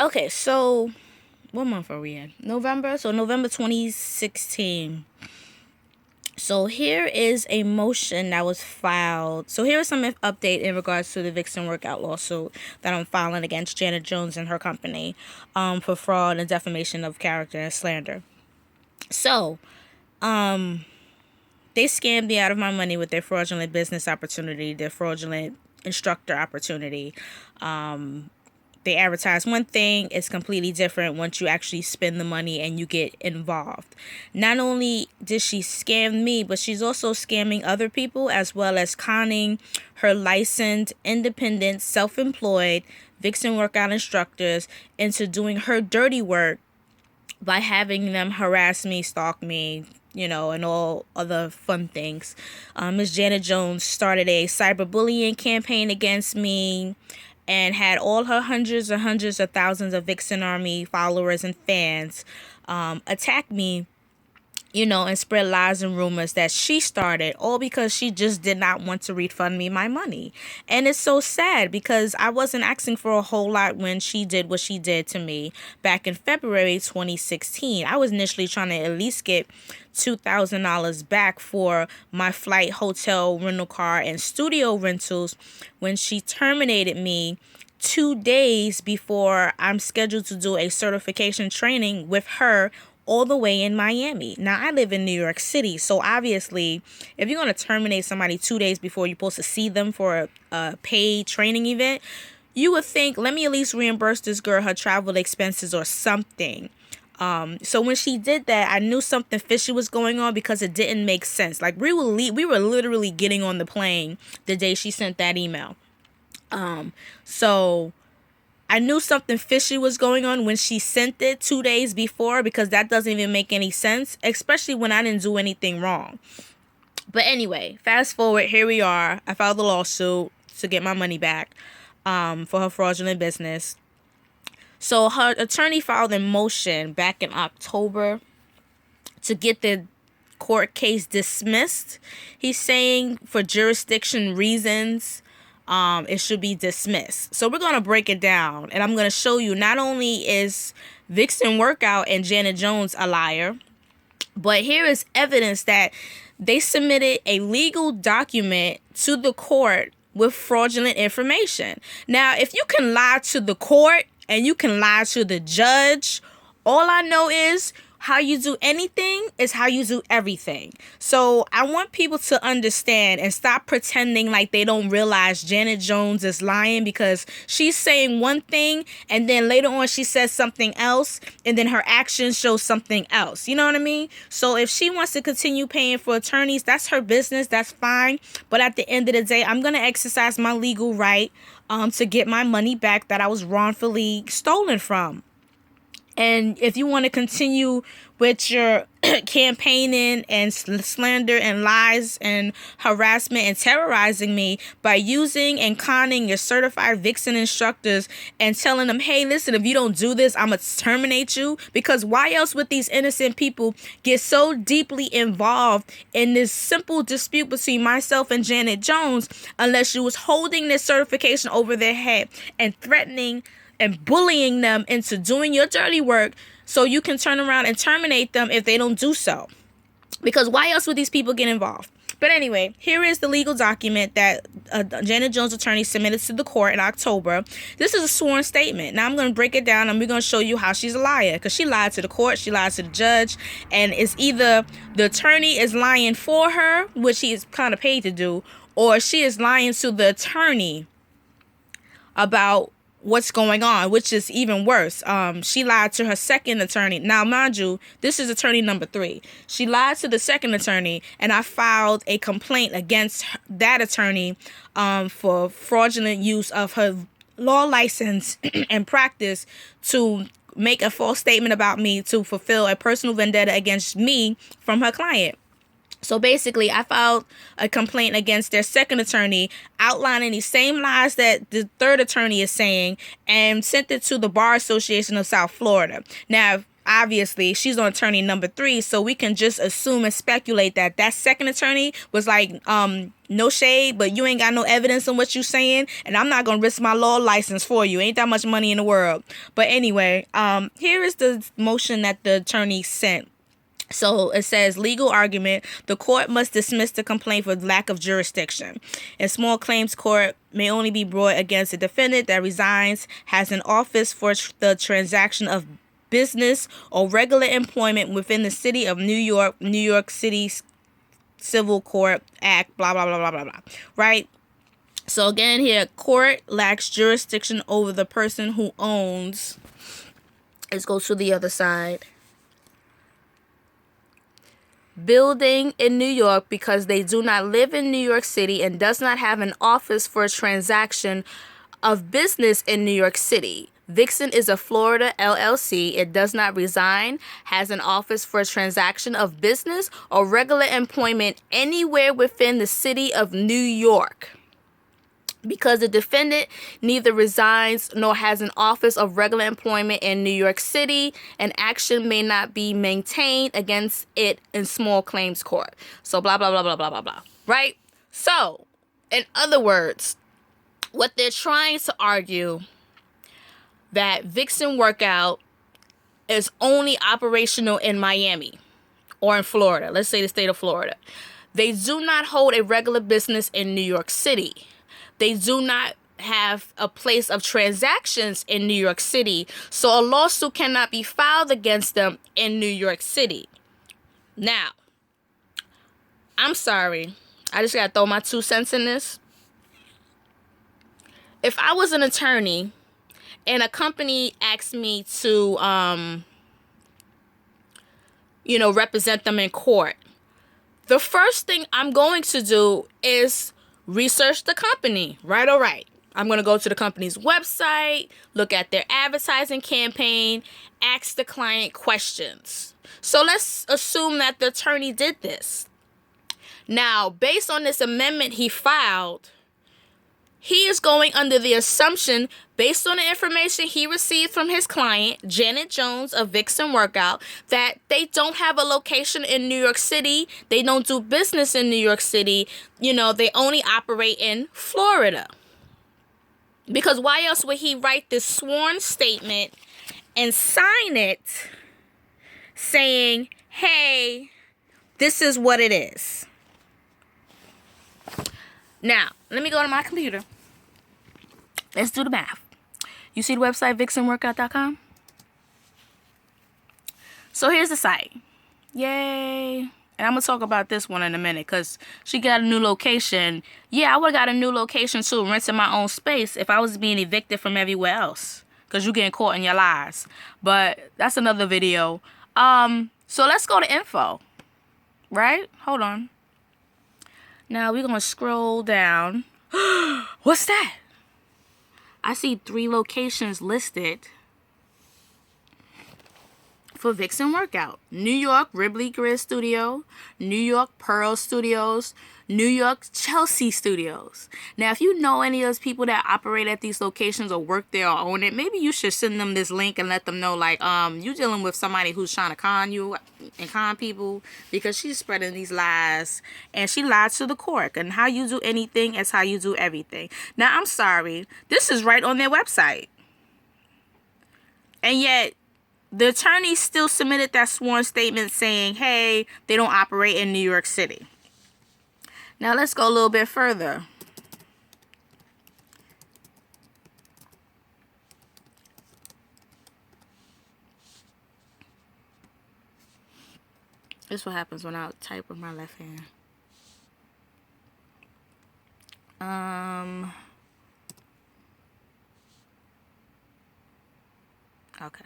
Okay, so what month are we in? November. So November 2016. So here is a motion that was filed. So here is some update in regards to the Vixen workout lawsuit that I'm filing against Janet Jones and her company for fraud and defamation of character and slander. So they scammed me out of my money with their fraudulent business opportunity, their fraudulent instructor opportunity. They advertise one thing, it's completely different once you actually spend the money and you get involved. Not only did she scam me, but she's also scamming other people, as well as conning her licensed, independent, self-employed Vixen workout instructors into doing her dirty work by having them harass me, stalk me, and all other fun things. Ms. Janet Jones started a cyberbullying campaign against me and had all her hundreds and hundreds of thousands of Vixen Army followers and fans attack me, and spread lies and rumors that she started, all because she just did not want to refund me my money. And it's so sad because I wasn't asking for a whole lot when she did what she did to me back in February 2016. I was initially trying to at least get $2,000 back for my flight, hotel, rental car, and studio rentals when she terminated me 2 days before I'm scheduled to do a certification training with her all the way in Miami. Now, I live in New York City, so obviously, if you're going to terminate somebody 2 days before you're supposed to see them for a paid training event, you would think, let me at least reimburse this girl her travel expenses or something. So when she did that, I knew something fishy was going on because it didn't make sense. Like, we were literally getting on the plane the day she sent that email. So I knew something fishy was going on when she sent it 2 days before, because that doesn't even make any sense, especially when I didn't do anything wrong. But anyway, fast forward, here we are. I filed the lawsuit to get my money back for her fraudulent business. So her attorney filed a motion back in October to get the court case dismissed. He's saying for jurisdiction reasons, it should be dismissed. So we're going to break it down, and I'm going to show you not only is Vixen Workout and Janet Jones a liar, but here is evidence that they submitted a legal document to the court with fraudulent information. Now, if you can lie to the court and you can lie to the judge, all I know is how you do anything is how you do everything. So I want people to understand and stop pretending like they don't realize Janet Jones is lying, because she's saying one thing and then later on she says something else, and then her actions show something else. You know what I mean? So if she wants to continue paying for attorneys, that's her business. That's fine. But at the end of the day, I'm going to exercise my legal right to get my money back that I was wrongfully stolen from. And if you want to continue with your campaigning and slander and lies and harassment and terrorizing me by using and conning your certified Vixen instructors and telling them, hey, listen, if you don't do this, I'm going to terminate you. Because why else would these innocent people get so deeply involved in this simple dispute between myself and Janet Jones unless you was holding this certification over their head and threatening and bullying them into doing your dirty work so you can turn around and terminate them if they don't do so? Because why else would these people get involved? But anyway, here is the legal document that Janet Jones' attorney submitted to the court in October. This is a sworn statement. Now I'm going to break it down and we're going to show you how she's a liar, because she lied to the court, she lied to the judge, and it's either the attorney is lying for her, which he is kind of paid to do, or she is lying to the attorney about what's going on, which is even worse. She lied to her second attorney. Now, mind you, this is attorney number 3. She lied to the second attorney, and I filed a complaint against that attorney for fraudulent use of her law license and practice to make a false statement about me to fulfill a personal vendetta against me from her client. So basically, I filed a complaint against their second attorney, outlining these same lies that the third attorney is saying, and sent it to the Bar Association of South Florida. Now, obviously she's on attorney number 3, so we can just assume and speculate that that second attorney was like, no shade, but you ain't got no evidence on what you saying, and I'm not gonna risk my law license for you. Ain't that much money in the world. But anyway, here is the motion that the attorney sent. So it says, legal argument: the court must dismiss the complaint for lack of jurisdiction. A small claims court may only be brought against a defendant that resigns, has an office for the transaction of business or regular employment within the city of New York, New York City Civil Court Act, blah, blah, blah, blah, blah, blah. Right? So again here, court lacks jurisdiction over the person who owns. Let's go to the other side. Building in New York because they do not live in New York City and does not have an office for a transaction of business in New York City. Vixen is a Florida LLC. It does not reside, has an office for a transaction of business or regular employment anywhere within the city of New York. Because the defendant neither resides nor has an office of regular employment in New York City, an action may not be maintained against it in small claims court. So blah, blah, blah, blah, blah, blah, blah. Right? So, in other words, what they're trying to argue, that Vixen Workout is only operational in Miami or in Florida. Let's say the state of Florida. They do not hold a regular business in New York City. They do not have a place of transactions in New York City, so a lawsuit cannot be filed against them in New York City. Now, I'm sorry. I just got to throw my 2 cents in this. If I was an attorney and a company asked me to, represent them in court, the first thing I'm going to do is research the company, right or right. I'm going to go to the company's website, look at their advertising campaign, ask the client questions. So let's assume that the attorney did this. Now, based on this amendment he filed, he is going under the assumption, based on the information he received from his client, Janet Jones of Vixen Workout, that they don't have a location in New York City. They don't do business in New York City. They only operate in Florida. Because why else would he write this sworn statement and sign it saying, hey, this is what it is? Now, let me go to my computer. Let's do the math. You see the website, vixenworkout.com? So here's the site. Yay. And I'm going to talk about this one in a minute because she got a new location. Yeah, I would have got a new location too, renting my own space if I was being evicted from everywhere else. Because you're getting caught in your lies. But that's another video. So let's go to info. Right? Hold on. Now we're going to scroll down. What's that? I see 3 locations listed for Vixen Workout. New York, Ripley Grid Studio. New York, Pearl Studios. New York, Chelsea Studios. Now, if you know any of those people that operate at these locations or work there or own it, maybe you should send them this link and let them know, like, you're dealing with somebody who's trying to con you and con people, because she's spreading these lies and she lied to the court. And how you do anything is how you do everything. Now, I'm sorry. This is right on their website. And yet, the attorney still submitted that sworn statement saying, hey, they don't operate in New York City. Now, let's go a little bit further. This is what happens when I type with my left hand. Okay.